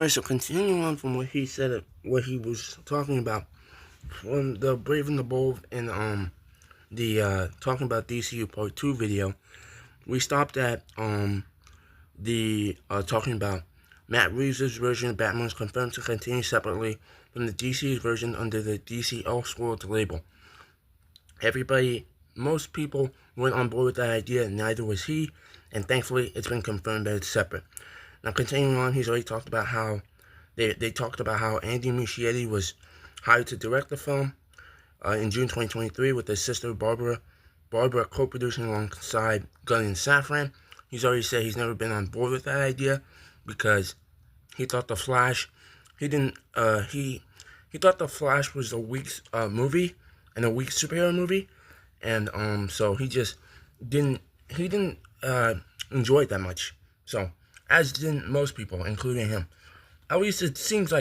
Alright, so continuing on from what he said, what he was talking about, from the Brave and the Bold and the talking about DCU Part 2 video, we stopped at the talking about Matt Reeves' version of Batman was confirmed to continue separately from the DC's version under the DC Elseworlds label. Most people weren't on board with that idea, neither was he, and thankfully it's been confirmed that it's separate. Now, continuing on, he's already talked about how they talked about how Andy Muschietti was hired to direct the film in June 2023 with his sister Barbara co-producing alongside Gunn and Safran. He's already said he's never been on board with that idea because he thought the Flash, he thought the Flash was a weak movie and a weak superhero movie, and so he just didn't enjoy it that much. So, as didn't most people, including him. At least it seems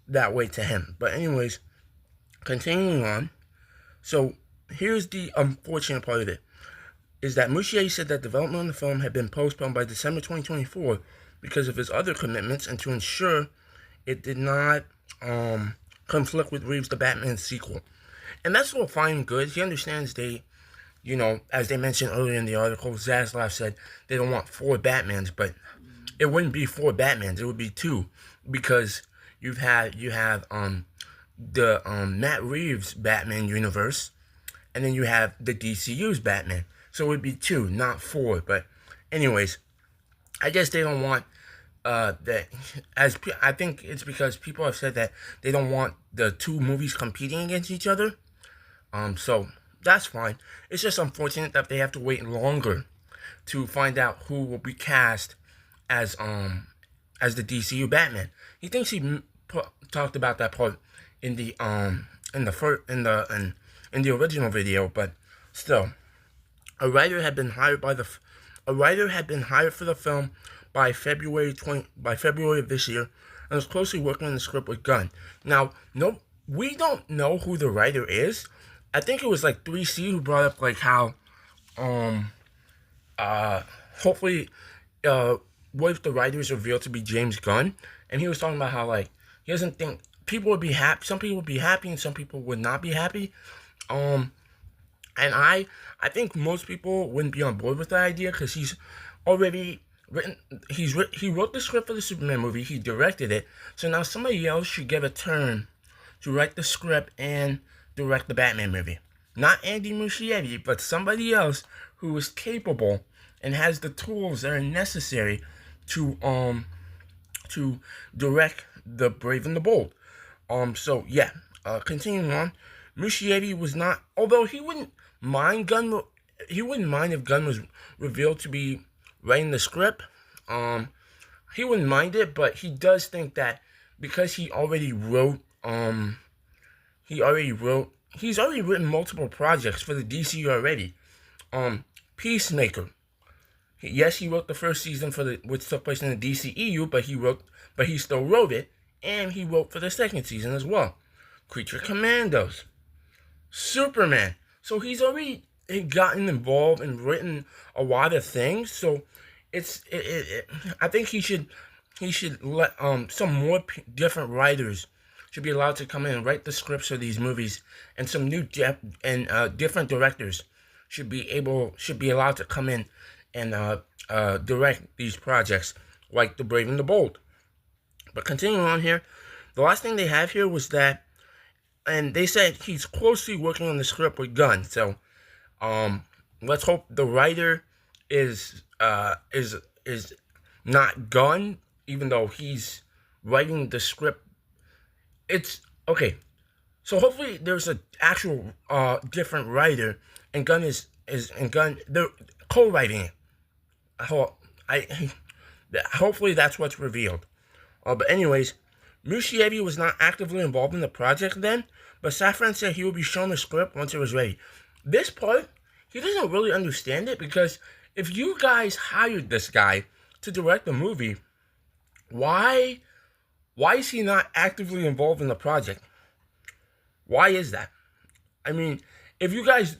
that way to him. But anyways, continuing on. So here's the unfortunate part of it, is that Muschietti said that development on the film had been postponed by December 2024 because of his other commitments and to ensure it did not conflict with Reeves' The Batman sequel. And that's all fine and good. He understands as they mentioned earlier in the article, Zaslav said they don't want 4 Batmans, but it wouldn't be 4 Batmans. It would be 2, because you have the Matt Reeves Batman universe, and then you have the DCU's Batman. So it would be 2, not 4. But anyways, I guess they don't want that. I think it's because people have said that they don't want the 2 movies competing against each other. So that's fine. It's just unfortunate that they have to wait longer to find out who will be cast as the DCU Batman. He thinks he talked about that part in the original video, but still, a writer had been hired for the film by February of this year, and was closely working on the script with Gunn. Now, we don't know who the writer is. I think it was like 3C who brought up like how hopefully what if the writer is revealed to be James Gunn, and he was talking about how like he doesn't think people would be happy. Some people would be happy, and some people would not be happy. And I think most people wouldn't be on board with that idea because he's already written. He wrote the script for the Superman movie. He directed it. So now somebody else should get a turn to write the script and direct the Batman movie. Not Andy Muschietti, but somebody else who is capable and has the tools that are necessary to direct the Brave and the Bold. So yeah, continuing on, Muschietti was not, although he wouldn't mind if Gunn was revealed to be writing the script. He wouldn't mind it, but he does think that because he's already written multiple projects for the DCU already. Peacemaker. Yes, he wrote the first season which took place in the DCEU, but he still wrote it, and he wrote for the second season as well. Creature Commandos, Superman. So he's already gotten involved and written a lot of things. So I think he should let some more different writers should be allowed to come in and write the scripts of these movies, and some new different directors should be allowed to come in and direct these projects like The Brave and the Bold. But continuing on here, the last thing they have here was that, and they said he's closely working on the script with Gunn. So let's hope the writer is not Gunn, even though he's writing the script. It's okay. So hopefully there's an actual different writer, and Gunn they're co-writing it. Hopefully that's what's revealed. But anyways, Muschietti was not actively involved in the project then, but Safran said he would be shown the script once it was ready. This part, he doesn't really understand it, because if you guys hired this guy to direct the movie, why is he not actively involved in the project? Why is that? I mean, if you guys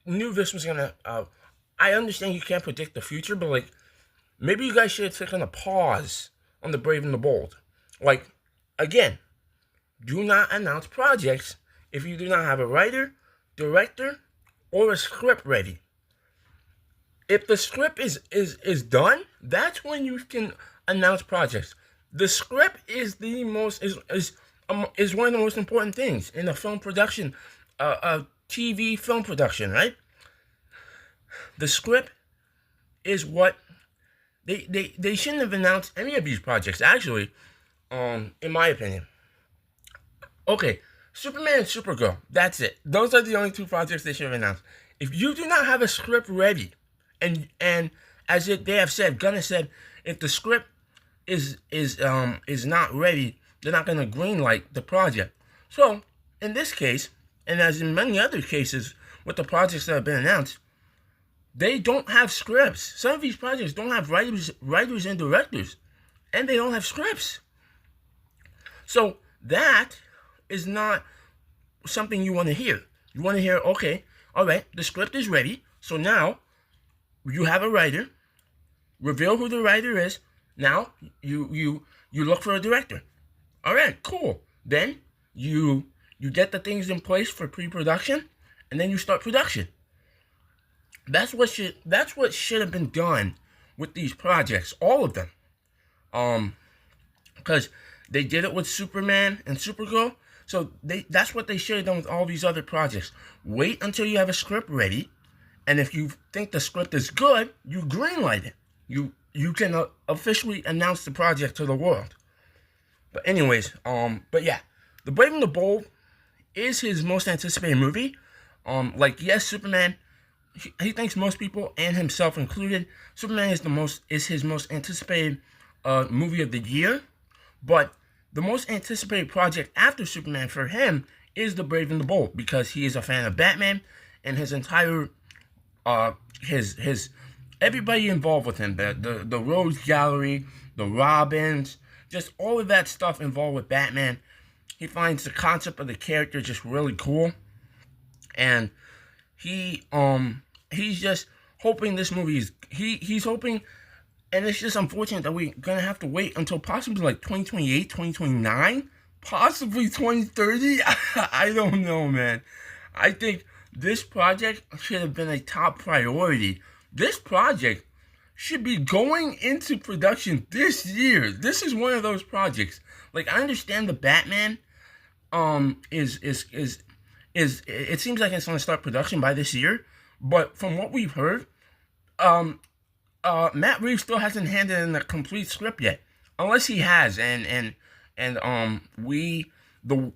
knew this was gonna, I understand you can't predict the future, but like, maybe you guys should have taken a pause on The Brave and the Bold. Like, again, do not announce projects if you do not have a writer, director, or a script ready. If the script is done, that's when you can announce projects. The script is the most is one of the most important things in a film production, a TV film production, right? The script is what they shouldn't have announced any of these projects, actually, in my opinion. Okay, Superman and Supergirl, that's it. Those are the only two projects they should have announced. If you do not have a script ready, and as they have said, Gunn has said, if the script is not ready, they're not going to greenlight the project. So in this case, and as in many other cases with the projects that have been announced, they don't have scripts. Some of these projects don't have writers and directors, and they don't have scripts. So that is not something you want to hear. You want to hear, okay, all right, the script is ready. So now you have a writer. Reveal who the writer is. Now you look for a director. All right, cool. Then you get the things in place for pre-production, and then you start production. That's what should have been done with these projects, all of them. Because they did it with Superman and Supergirl. So that's what they should have done with all these other projects. Wait until you have a script ready, and if you think the script is good, you greenlight it. You can officially announce the project to the world. But anyways, but yeah, The Brave and the Bold is his most anticipated movie. Like, yes, Superman. He thinks most people, and himself included, Superman is his most anticipated movie of the year. But the most anticipated project after Superman for him is The Brave and the Bold, because he is a fan of Batman, and his entire his everybody involved with him, the Rose Gallery, the Robins, just all of that stuff involved with Batman. He finds the concept of the character just really cool, and he's just hoping this movie is he's hoping, and it's just unfortunate that we're gonna have to wait until possibly like 2028, 2029, possibly 2030. I don't know, man. I think this project should have been a top priority. This project should be going into production this year. This is one of those projects. Like, I understand the Batman is it seems like it's going to start production by this year, but from what we've heard, Matt Reeves still hasn't handed in a complete script yet, unless he has, and we don't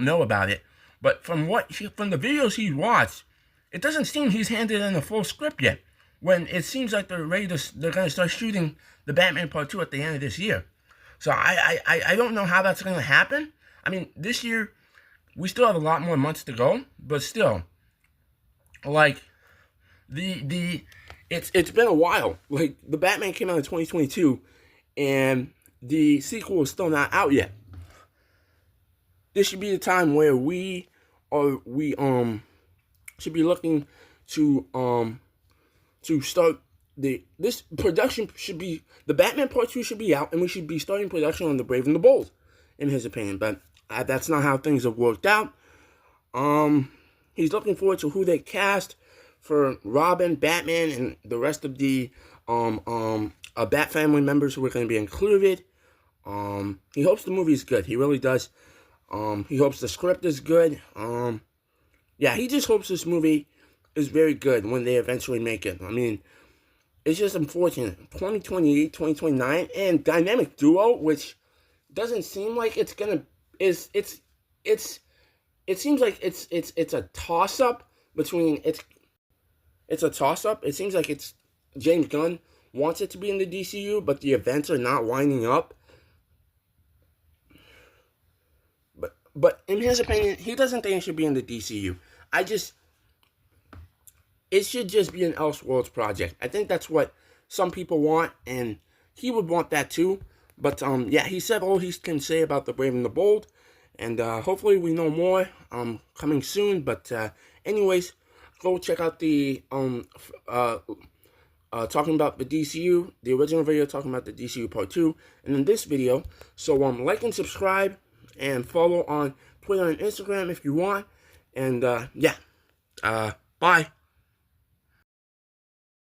know about it. But from the videos he's watched, it doesn't seem he's handed in a full script yet. When it seems like they're going to start shooting the Batman Part 2 at the end of this year. So I don't know how that's going to happen. I mean, this year, we still have a lot more months to go, but still, like, it's been a while. Like, the Batman came out in 2022, and the sequel is still not out yet. This should be the time where we should be looking to start this production. Should be the Batman Part 2 should be out, and we should be starting production on The Brave and the Bold, in his opinion. But that's not how things have worked out. He's looking forward to who they cast for Robin, Batman, and the rest of the Bat family members who are going to be included. He hopes the movie is good. He really does. He hopes the script is good. Yeah, he just hopes this movie is very good when they eventually make it. I mean, it's just unfortunate. 2028, 2029, and Dynamic Duo, which doesn't seem like it's gonna it seems like it's a toss up between it's a toss up. It seems like it's James Gunn wants it to be in the DCU, but the events are not lining up. But in his opinion, he doesn't think it should be in the DCU. It should just be an Elseworlds project. I think that's what some people want, and he would want that too. But yeah, he said all he can say about The Brave and the Bold, and hopefully we know more coming soon. But anyways, go check out the talking about the DCU, the original video talking about the DCU Part 2, and in this video. So like and subscribe, and follow on Twitter and Instagram if you want. And yeah, bye.